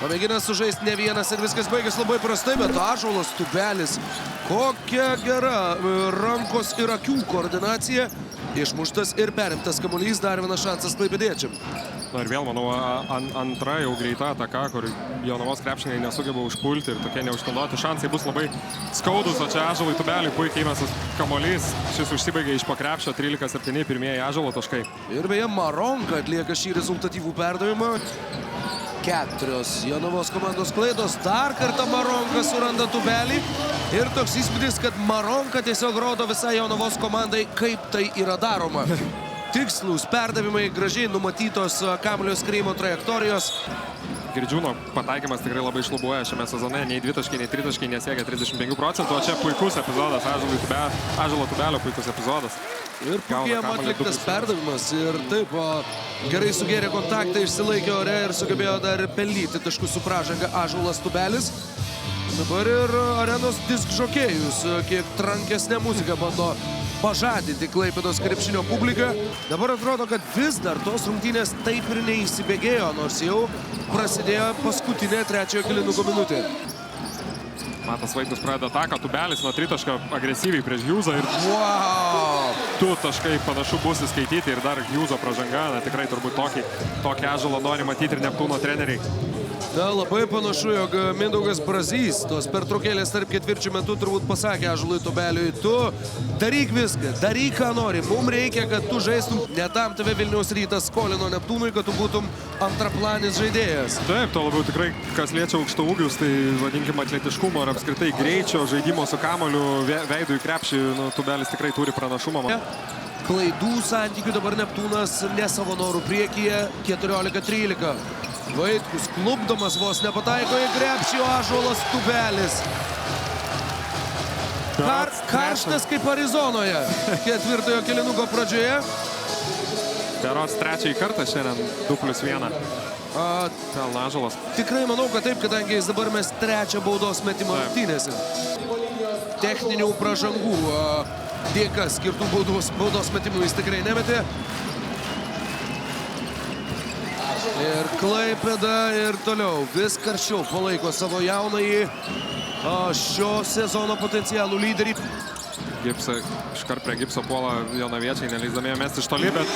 Pamėginęs sužaisti ne vienas ir viskas baigėsi labai prastai, bet Ąžuolas Tubelis. Kokia gera rankos ir akių koordinacija. Išmuštas ir perimtas kamuolys, dar vienas šansas klaipėdiečiam. Na ir vėl, manau, antra jau greita ataka, kur Jonavos krepšininkai nesugeba užpulti ir tokie neužtanaudoti šansai bus labai skaudus, o čia Ąžuolui Tubeliui puikiai įmestas kamuolys. Šis užsibaigė iš po krepšio, 13-7 pirmieji Ąžuolo taškai. Ir beje, Maronka atlieka šį rezultatyvų perdavimą. 4 Jonavos komandos klaidos. Dar kartą Maronka suranda Tubelį. Ir toks įspūdis, kad Maronka tiesiog rodo visai Jonavos komandai, kaip tai yra daroma. Tikslūs perdavimai, gražiai numatytos kamuolio skriejimo trajektorijos. Girdžiūno pataikymas tikrai labai šlubuoja šiame sezone. Nei dvitaškai, nei tritaškai nesiekia 35%. O čia puikus epizodas, Ąžuolo Tubelio puikus epizodas. Ir puikiai atliktas perdavimas. Ir taip, gerai sugėrė kontaktą, išsilaikė ore ir sugebėjo dar pelnyti taškus su pražanga Ąžuolas Tubelis. Dabar ir arenos disk žokėjus kiek trankesnė muzika bando pažadinti Klaipėdos krepšinio publiką. Dabar atrodo, kad vis dar tos rungtynės taip ir neįsibėgėjo, nors jau prasidėjo paskutinė trečiojo kėlinuko minutė. Matas Vaitkus pradeda ataką, Tubelis nuo tritaško agresyviai prieš Hjūzą ir Wow! 2 taškai panašu bus įskaityti ir dar Hjūzo pražanga. Na, tikrai turbūt tokį Ąžuolą nori matyti ir Neptūno treneriai. Na, labai panašu, jog Mindaugas Brazys tos pertraukėlės tarp ketvirčių metų turbūt pasakė Ąžuolui Tubeliui: tu daryk viską, daryk ką nori, mums reikia, kad tu žaistum, ne tam tave Vilniaus Rytas skolino Neptūnui, kad tu būtum antraplanis žaidėjas. Taip, to labiau tikrai, kas liečia aukštaūgius, tai vadinkim atletiškumo ir apskritai greičio, žaidimo su kamuoliu, veidų į krepšį, Tubelis tikrai turi pranašumą. Klaidų santykių dabar Neptūnas ne savo norų priekyje, 14-13. Vaitkus klubdomas vos nepataiko į krepšį, Ąžuolas Tubelis. Karštas kaip Arizonoje ketvirtojo kėlinuko pradžioje. Berods trečiąjį kartą šiandien 2+1. Pelno Ąžuolas. Tikrai manau, kad taip, kadangi jis dabar mes trečią baudos metimo rungtynėse. Techninių pražangų dėka skirtų baudos metimų jis tikrai nemetė. Ir Klaipėda ir toliau vis karščiau palaiko savo jaunąjį šio sezono potencialų lyderį. Iškart prie Gipso puola jonaviečiai, neleisdami mesti iš toli, bet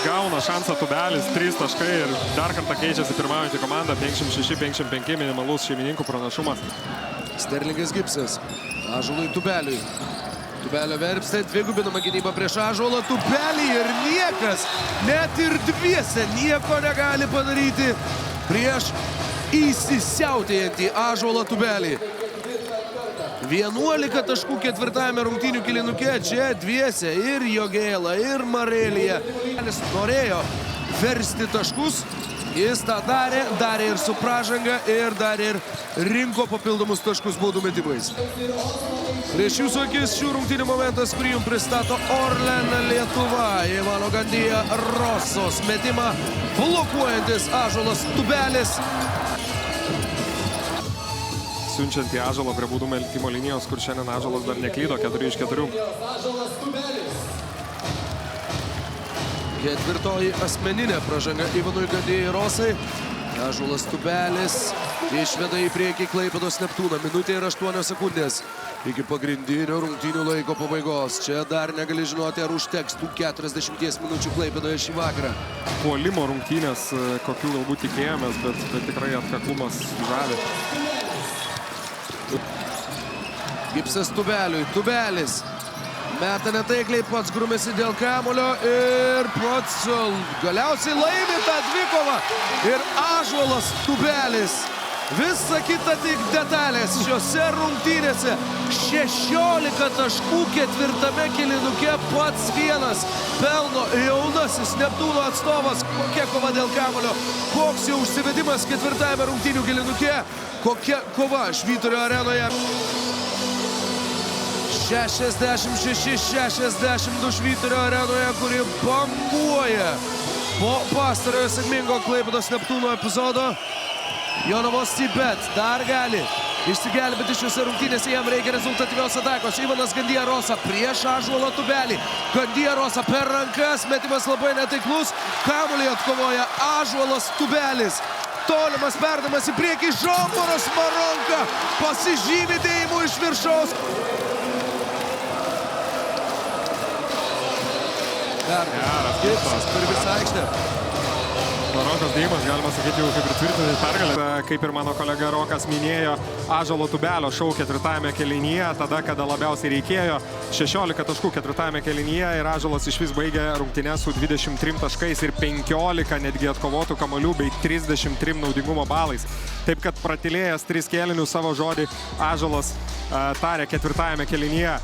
gauna šansą Tubelis, 3 taškai ir dar kartą keičiasi pirmaujantį komandą, 56-55 minimalus šeimininkų pranašumas. Sterlingas Gipsas, Ąžuolui Tubeliui. Tubelio verpstė, dvigubinama gynyba prieš Ąžuolą Tubelį ir niekas, net ir dviese, nieko negali padaryti prieš įsisiautėjantį Ąžuolą Tubelį. 11 taškų ketvirtajame rungtynių kėlinuke, čia dviese ir Jogėla, ir Marelija. Jis norėjo versti taškus, jis tą darė ir su pražanga, ir dar ir rinko papildomus taškus baudų metimais. Prieš jūsų akis šių rungtynių momentas, kurį jums pristato Orlen Lietuva. Ivano Gandija Rosos metimą blokuojantis Ąžuolas Tubelis. Siunčiant į Ąžuolą prie baudų metimo linijos, kur šiandien Ąžuolas dar neklydo, 4 iš 4. Ketvirtoji asmeninė pražanga Ivanui Gandijai Rosai. Ąžuolas Tubelis išveda į priekį Klaipėdos Neptūną. Minutė ir 8 sekundės iki pagrindinio rungtynių laiko pabaigos. Čia dar negali žinoti, ar užteks tų 40 minučių Klaipėdoje šį vakarą. Puolimo rungtynės, kokių galbūt tikėjomės, bet tikrai atkaklumas žavi. Gipsas Tubeliui. Tubelis meta netaikliai, pats grumėsi dėl kamuolio ir pats galiausiai laimi tą dvikovą. Ir Ąžuolas Tubelis. Visa kita tik detalės šiose rungtynėse. 16 taškų ketvirtame kėlinuke, pats vienas pelno jaunasis Neptūno atstovas. Kokia kova dėl kamuolio, koks jau užsivedimas ketvirtajame rungtynių kėlinuke, kokia kova Švyturio arenoje. 66-62 Švyturio arenoje, kuri banguoja po pastarojo sėkmingo Klaipėdos Neptūno epizodo. Jonavos Cibet dar gali išsigelbėti šiuose rungtynėse, jam reikia rezultatyvios atakos. Ivanas Gandija Rosa prieš Ąžuolą Tubelį. Gandija Rosa per rankas, metimas labai netaiklus. Kamuolį atkovoja Ąžuolas Tubelis. Tolimas perdamas į priekį. Žomboras Maronka pasižymi dėjimu iš viršaus. Geras Gipsas per visą aikštę. Maronkos dėjimas, galima sakyti, jau kaip ir tvirtinti pergalę. Kaip ir mano kolega Rokas minėjo, Ąžuolo Tubelio šou ketvirtajame kėlinyje, tada, kada labiausiai reikėjo. 16 taškų ketvirtajame kėlinyje ir Ąžuolas iš vis baigė rungtynes su 23 taškais ir 15 netgi atkovotų kamuolių bei 33 naudingumo balais. Taip kad pratilėjęs 3 kėlinius savo žodį Ąžuolas tarė ketvirtajame kėlinyje.